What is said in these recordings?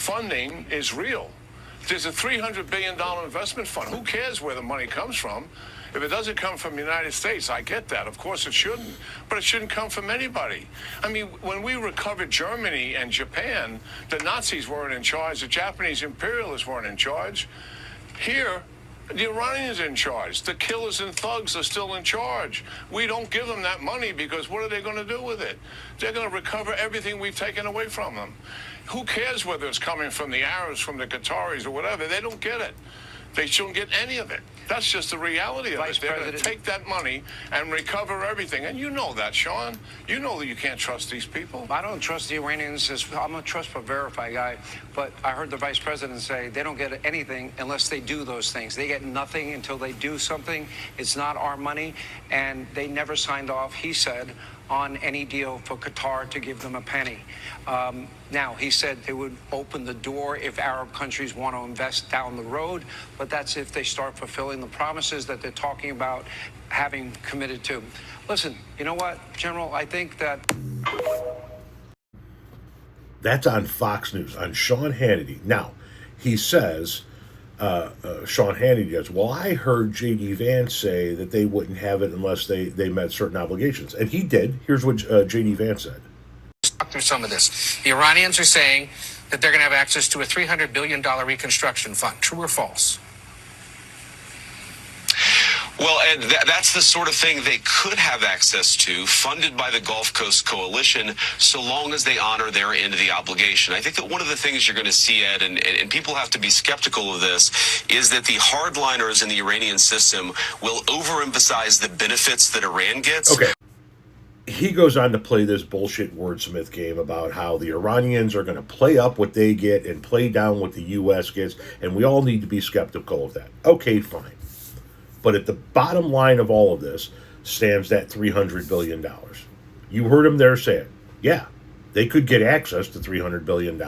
funding is real. There's a $300 billion investment fund. Who cares where the money comes from? If it doesn't come from the United States, I get that. Of course it shouldn't. But it shouldn't come from anybody. I mean, when we recovered Germany and Japan, the Nazis weren't in charge. The Japanese imperialists weren't in charge. Here, the Iranians are in charge. The killers and thugs are still in charge. We don't give them that money because what are they going to do with it? They're going to recover everything we've taken away from them. Who cares whether it's coming from the Arabs, from the Qataris, or whatever? They don't get it. They shouldn't get any of it. That's just the reality of it. They're going to take that money and recover everything. And you know that, Sean. You know that you can't trust these people. I don't trust the Iranians. I'm a trust but verify guy. But I heard the vice president say they don't get anything unless they do those things. They get nothing until they do something. It's not our money. And they never signed off, he said, on any deal for Qatar to give them a penny. Now, he said they would open the door if Arab countries want to invest down the road, but that's if they start fulfilling the promises that they're talking about having committed to. Listen, you know what, General, I think that... That's on Fox News, on Sean Hannity. Now, he says, Sean Hannity goes, well, I heard J.D. Vance say that they wouldn't have it unless they met certain obligations. And he did. Here's what J.D. Vance said. Let's talk through some of this. The Iranians are saying that they're going to have access to a $300 billion reconstruction fund. True or false? Well, Ed, that's the sort of thing they could have access to, funded by the Gulf Coast Coalition, so long as they honor their end of the obligation. I think that one of the things you're going to see, Ed, and people have to be skeptical of this, is that the hardliners in the Iranian system will overemphasize the benefits that Iran gets. Okay. He goes on to play this bullshit wordsmith game about how the Iranians are going to play up what they get and play down what the U.S. gets, and we all need to be skeptical of that. Okay, fine. But at the bottom line of all of this stands that $300 billion. You heard him there say it. Yeah, they could get access to $300 billion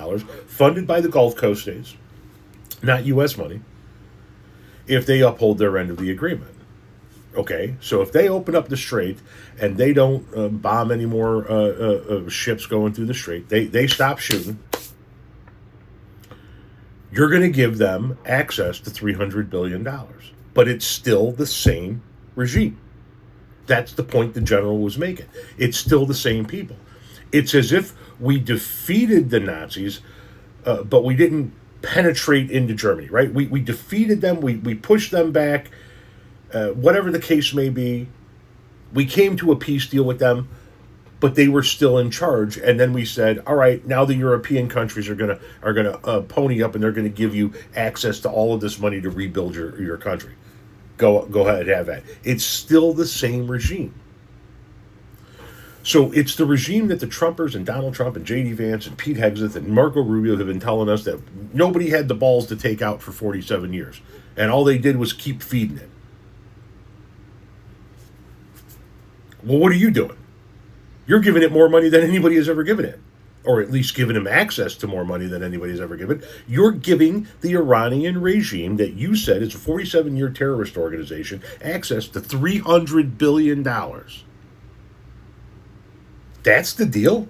funded by the Gulf Coast states, not U.S. money, if they uphold their end of the agreement. Okay, so if they open up the strait and they don't bomb any more ships going through the strait, they stop shooting, you're going to give them access to $300 billion. But it's still the same regime. That's the point the general was making. It's still the same people. It's as if we defeated the Nazis, but we didn't penetrate into Germany, right? We defeated them, we pushed them back, whatever the case may be. We came to a peace deal with them, but they were still in charge. And then we said, all right, now the European countries are gonna pony up and they're gonna give you access to all of this money to rebuild your country. Go ahead, have that. It's still the same regime. So it's the regime that the Trumpers and Donald Trump and J.D. Vance and Pete Hegseth and Marco Rubio have been telling us that nobody had the balls to take out for 47 years. And all they did was keep feeding it. Well, what are you doing? You're giving it more money than anybody has ever given it. Or at least giving them access to more money than anybody's ever given. You're giving the Iranian regime that you said is a 47-year terrorist organization access to $300 billion. That's the deal?